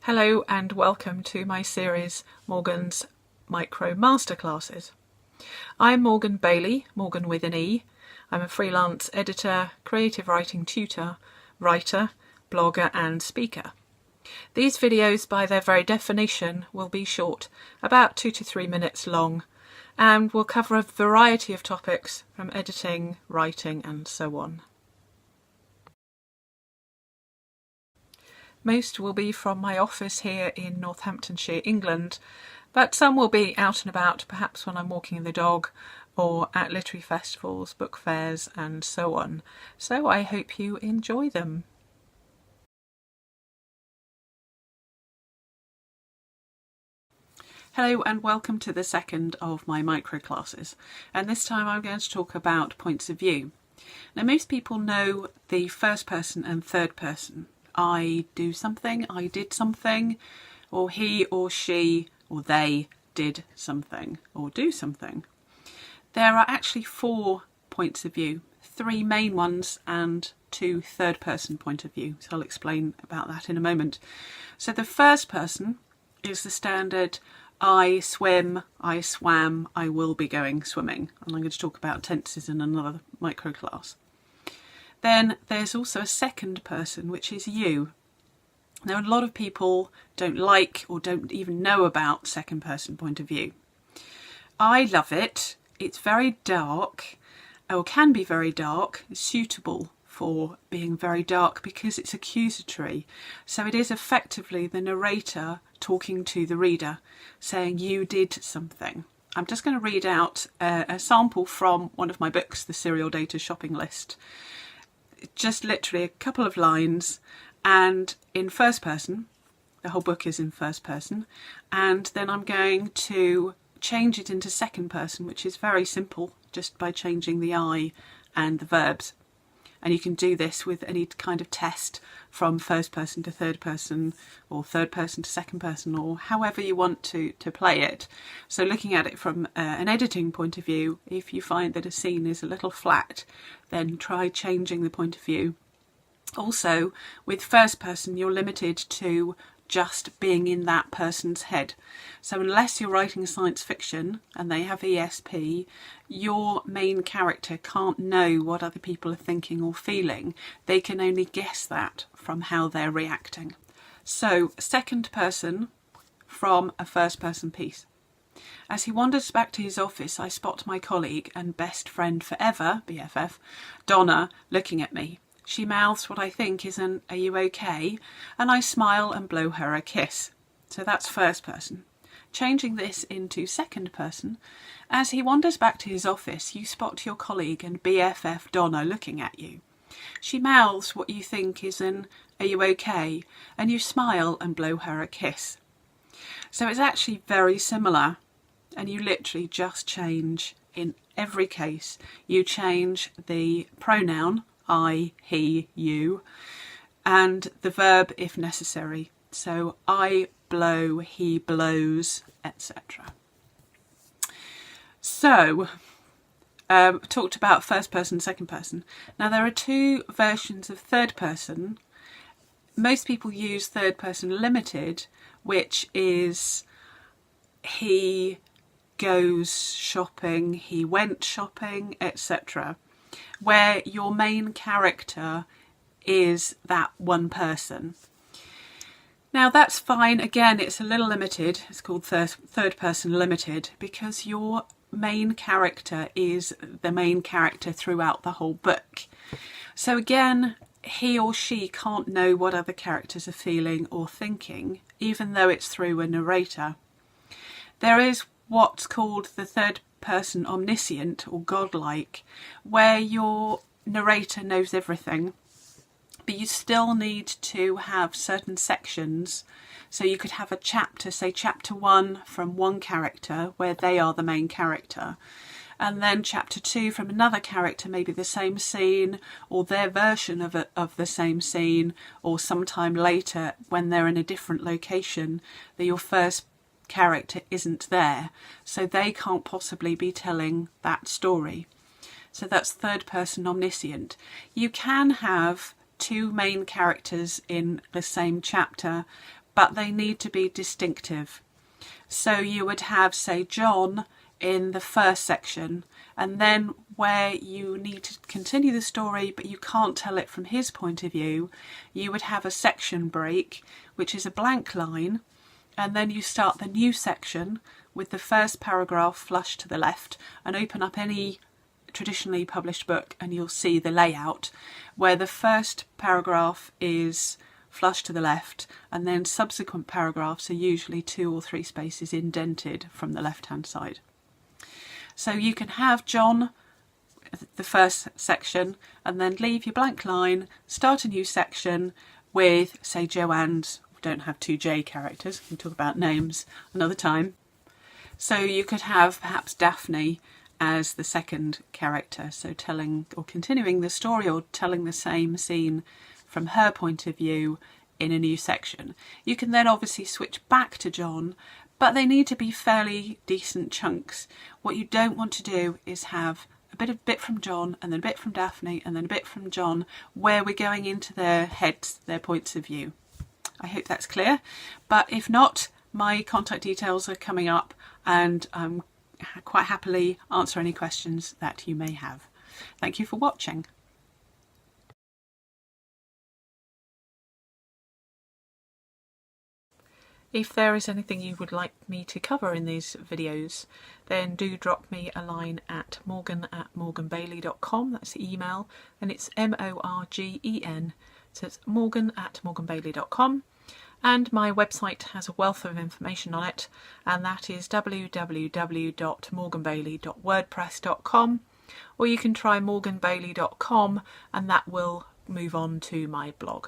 Hello and welcome to my series Morgan's Micro Masterclasses. I'm Morgan Bailey, Morgan with an E. I'm a freelance editor, creative writing tutor, writer, blogger and speaker. These videos by their very definition will be short, about 2 to 3 minutes long, and will cover a variety of topics from editing, writing and so on. Most will be from my office here in Northamptonshire, England, but some will be out and about, perhaps when I'm walking the dog or at literary festivals, book fairs and so on. So I hope you enjoy them. Hello and welcome to the second of my micro classes, and this time I'm going to talk about points of view. Now most people know the first person and third person. I do something, I did something, or he or she or they did something or do something. There are actually 4 points of view, 3 main ones and 2 third person point of view. So I'll explain about that in a moment. So the first person is the standard I swim, I swam, I will be going swimming. And I'm going to talk about tenses in another micro class. Then there's also a second person, which is you. Now, a lot of people don't like or don't even know about second person point of view. I love it. It's very dark, or can be very dark, suitable for being very dark because it's accusatory. So it is effectively the narrator talking to the reader, saying you did something. I'm just going to read out a sample from one of my books, The Serial Data Shopping List. Just literally a couple of lines, and in first person. The whole book is in first person, and then I'm going to change it into second person, which is very simple, just by changing the I and the verbs. And you can do this with any kind of test from first person to third person, or third person to second person, or however you want to play it. So looking at it from an editing point of view, if you find that a scene is a little flat, then try changing the point of view. Also, with first person, you're limited to just being in that person's head. So unless you're writing science fiction and they have ESP, your main character can't know what other people are thinking or feeling. They can only guess that from how they're reacting. So second person from a first person piece. As he wanders back to his office, I spot my colleague and best friend forever, BFF, Donna, looking at me. She mouths what I think is an "Are you okay?" and I smile and blow her a kiss. So that's first person. Changing this into second person, as he wanders back to his office, you spot your colleague and BFF Donna looking at you. She mouths what you think is an "Are you okay?" and you smile and blow her a kiss. So it's actually very similar, and you literally just change, in every case, you change the pronoun I, he, you, and the verb if necessary. So I blow, he blows, etc. So, talked about first person, second person. Now there are 2 versions of third person. Most people use third person limited, which is he goes shopping, he went shopping, etc., where your main character is that one person. Now that's fine. Again, it's a little limited. It's called third person limited because your main character is the main character throughout the whole book. So again, he or she can't know what other characters are feeling or thinking, even though it's through a narrator. There is what's called the third person omniscient or godlike, where your narrator knows everything, but you still need to have certain sections. So you could have a chapter, say chapter 1 from one character where they are the main character, and then chapter 2 from another character, maybe the same scene or their version of the same scene, or sometime later when they're in a different location that your first character isn't there, so they can't possibly be telling that story. So that's third person omniscient. You can have 2 main characters in the same chapter, but they need to be distinctive. So you would have, say, John in the first section, and then where you need to continue the story but you can't tell it from his point of view, you would have a section break, which is a blank line, and then you start the new section with the first paragraph flush to the left, and open up any traditionally published book and you'll see the layout where the first paragraph is flush to the left, and then subsequent paragraphs are usually 2 or 3 spaces indented from the left hand side. So you can have John, the first section, and then leave your blank line, start a new section with, say, Joanne's. We don't have 2 J characters, we can talk about names another time. So you could have perhaps Daphne as the second character, so telling or continuing the story or telling the same scene from her point of view in a new section. You can then obviously switch back to John, but they need to be fairly decent chunks. What you don't want to do is have a bit from John, and then a bit from Daphne, and then a bit from John, where we're going into their heads, their points of view. I hope that's clear, but if not, my contact details are coming up, and I'm quite happily answer any questions that you may have. Thank you for watching. If there is anything you would like me to cover in these videos, then do drop me a line at morgan@morganbailey.com. That's the email, and it's MORGEN, so it's morgan@morganbailey.com. And my website has a wealth of information on it, and that is www.morganbailey.wordpress.com, or you can try morganbailey.com and that will move on to my blog.